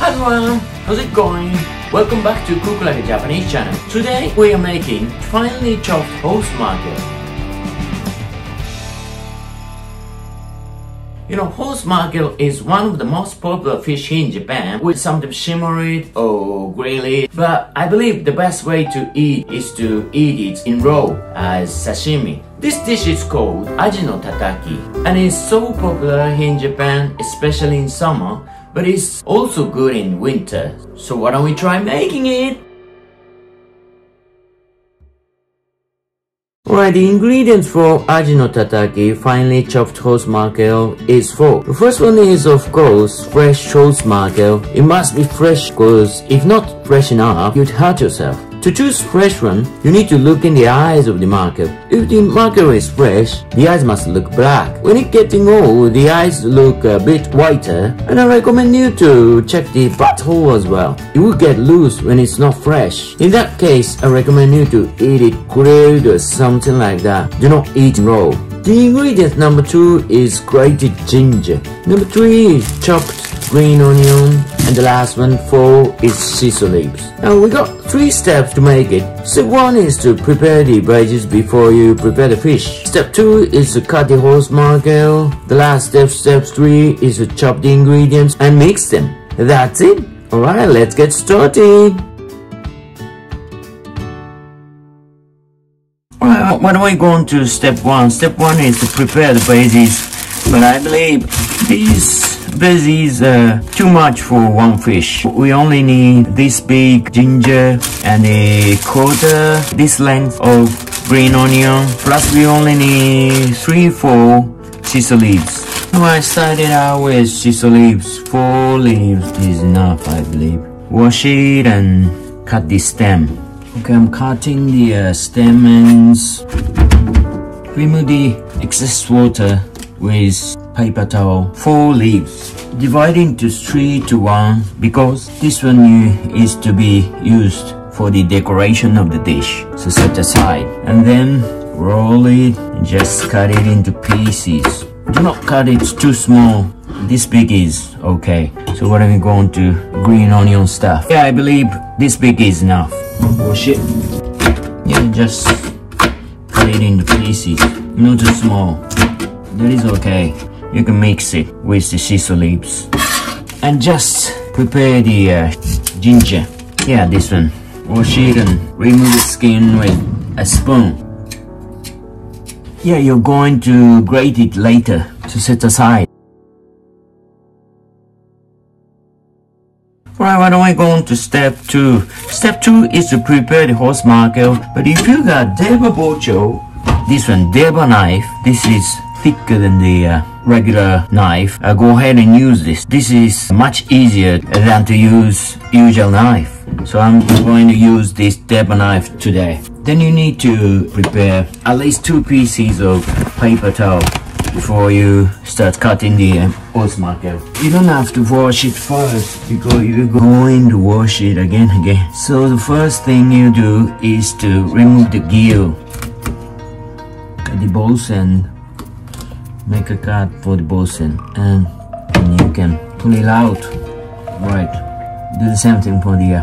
Hi everyone, how's it going? Welcome back to Cook Like a Japanese channel. Today we are making finely chopped horse mackerel. You know, horse mackerel is one of the most popular fish in Japan. We sometimes simmer it or grill it, but I believe the best way to eat is to eat it in raw as sashimi. This dish is called aji no tataki and is so popular in Japan, especially in summer, but it's also good in winter. So why don't we try making it? Alright, the ingredients for aji no tataki, finely chopped horse mackerel, is 4. The first one is, of course, fresh horse mackerel. It must be fresh because if not fresh enough, you'd hurt yourself. To choose fresh one, you need to look in the eyes of the mackerel. If the mackerel is fresh, the eyes must look black. When it's getting old, the eyes look a bit whiter, and I recommend you to check the butthole as well. It will get loose when it's not fresh. In that case, I recommend you to eat it grilled or something like that. Do not eat raw. The ingredient number 2 is grated ginger. Number 3 is chopped green onion, and the last one, 4, is sesame leaves. Now we got 3 steps to make it. Step 1 is to prepare the veggies before you prepare the fish. Step 2 is to cut the horse mackerel. The last step, step 3, is to chop the ingredients and mix them. That's it. Alright, let's get started. Alright, why don't we go on to step 1? Step 1 is to prepare the veggies, but I believe these veggies are too much for one fish. We only need this big ginger and a quarter this length of green onion, plus we only need 3-4 sesame leaves. Now I started out with sesame leaves. 4 leaves is enough, I believe. Wash it and cut the stem. Okay, I'm cutting the stem ends. Remove the excess water with paper towel. 4 leaves. Divide into 3 to 1 because this one is to be used for the decoration of the dish. So set aside. And then roll it and just cut it into pieces. Do not cut it too small. This big is okay. So what are we going to green onion stuff? Yeah, I believe this big is enough. Wash it. Yeah, just cut it into pieces. Not too small. That is okay. You can mix it with the sesame leaves. And just prepare the ginger. Yeah, this one. Wash it and remove the skin with a spoon. Yeah, you're going to grate it later to set aside. Alright, why don't I go on to step 2? Step 2 is to prepare the horse mackerel. But if you got deba bocho, this one, deba knife, this is thicker than the regular knife. Go ahead and use this. This is much easier than to use usual knife. So I'm going to use this deba knife today. Then you need to prepare at least 2 pieces of paper towel before you start cutting the horse mackerel. You don't have to wash it first because you're going to wash it again. So the first thing you do is to remove the gill. Cut the balls and make a cut for the balls and you can pull it out. Right, do the same thing for the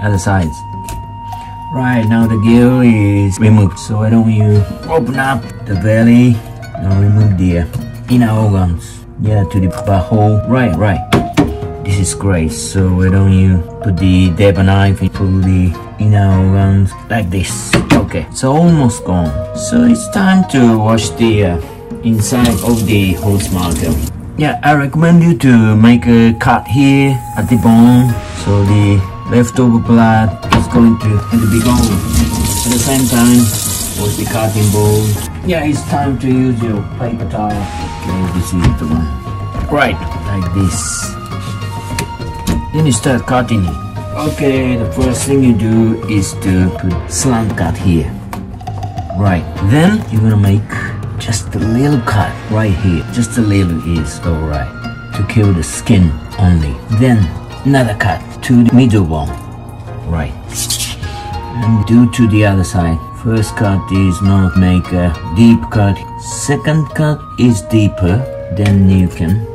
other sides. Right, now the gill is removed. So why don't you open up the belly. Now remove the inner organs. Yeah, to the butthole. Right. This is great. So why don't you put the deba knife and pull the inner organs like this. Okay, it's almost gone. So it's time to wash the inside of the horse mackerel. Yeah, I recommend you to make a cut here at the bone. So the leftover blood is going to be gone. At the same time, wash the cutting board. Yeah, it's time to use your paper towel. Okay, this is the one. Right, like this. Then you start cutting it. Okay, the first thing you do is to put slant cut here. Right, then you're gonna make just a little cut right here. Just a little is alright. To kill the skin only. Then another cut to the middle bone. Right. And do to the other side. First cut is not make a deep cut. Second cut is deeper. Then you can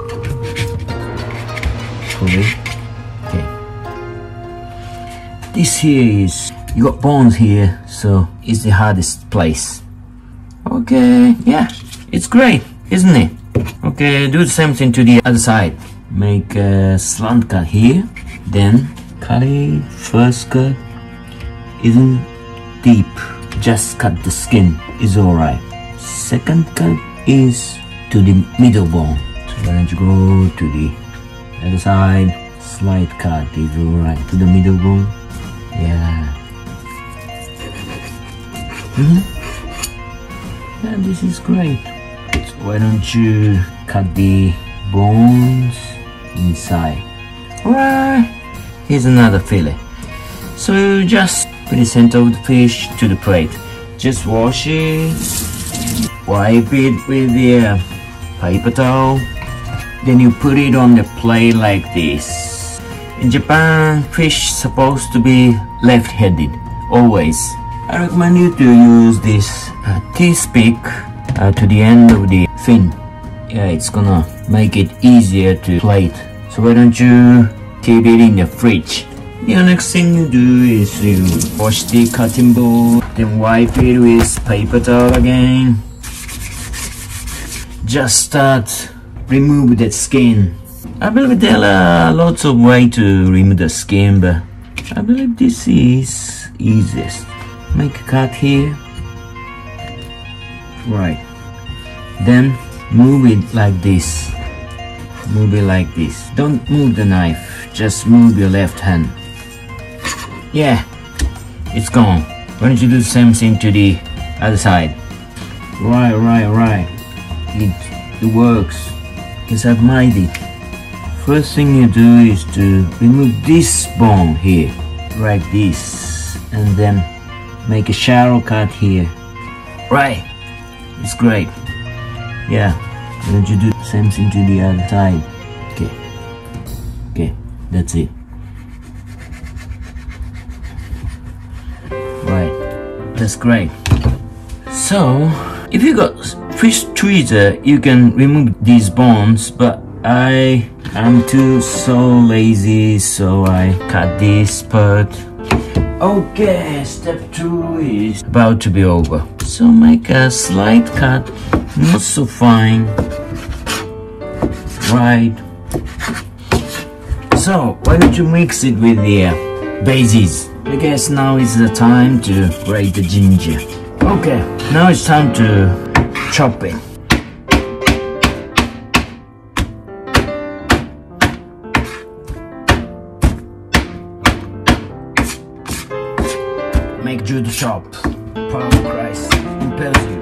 pull it. Okay. this here is, you got bones here, so it's the hardest place. Okay, yeah, it's great, isn't it? Okay, do the same thing to the other side. Make a slant cut here, then cut it. First cut isn't deep, just cut the skin, is alright. Second cut is to the middle bone. So why don't you go to the other side, slight cut is alright, to the middle bone. Yeah. Yeah, this is great. So why don't you cut the bones inside. Alright, here's another fillet. So just put the center of the fish to the plate. Just wash it, wipe it with the paper towel, then you put it on the plate like this. In Japan, fish supposed to be left-handed, always. I recommend you to use this T-stick to the end of the fin. Yeah, it's gonna make it easier to plate. So why don't you keep it in the fridge? The next thing you do is you wash the cutting board, then wipe it with paper towel again. Just start remove the skin. I believe there are lots of ways to remove the skin, but I believe this is easiest. Make a cut here. Right. Then move it like this. Move it like this. Don't move the knife, just move your left hand. Yeah, it's gone. Why don't you do the same thing to the other side? Right. It works. It's mighty. First thing you do is to remove this bone here, like this, and then make a shallow cut here. Right, it's great. Yeah, why don't you do the same thing to the other side? Okay, that's it. Right, that's great. So, if you got fish tweezer, you can remove these bones, but I'm too so lazy, so I cut this part. Okay, step 2 is about to be over. So make a slight cut, not so fine. Right. So why don't you mix it with the bases? I guess now is the time to grate the ginger. Okay, now it's time to chop it. Make sure to chop. Power of Christ impels you.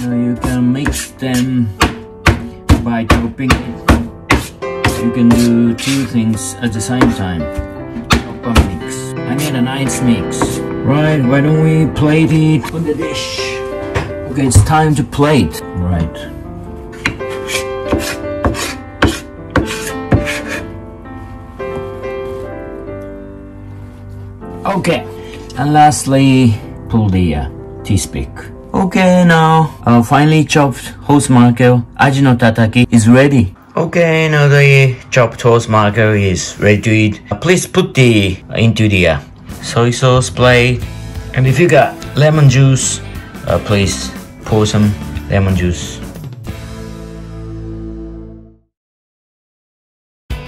Now you can mix them by chopping it. You can do 2 things at the same time. Chop and mix. I need a nice mix. Right, why don't we plate it on the dish? Okay, it's time to plate. Right. Okay, and lastly, pull the T-stick. Okay, now our finely chopped horse mackerel, aji no tataki, is ready. Okay, now the chopped horse mackerel is ready to eat. Please put the into the soy sauce plate, and if you got lemon juice, please pour some lemon juice.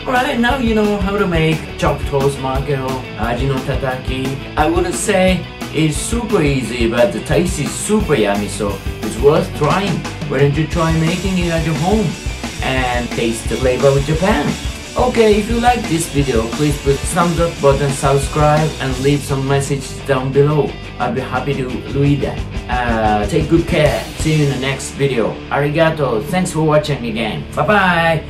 Alright, now you know how to make chopped horse mackerel, aji no tataki. I wouldn't say it's super easy, but the taste is super yummy, so it's worth trying. Why don't you try making it at your home and taste the flavor of Japan? Okay, if you like this video, please put thumbs up button, subscribe, and leave some messages down below. I'll be happy to read that. Take good care. See you in the next video. Arigato. Thanks for watching again. Bye bye.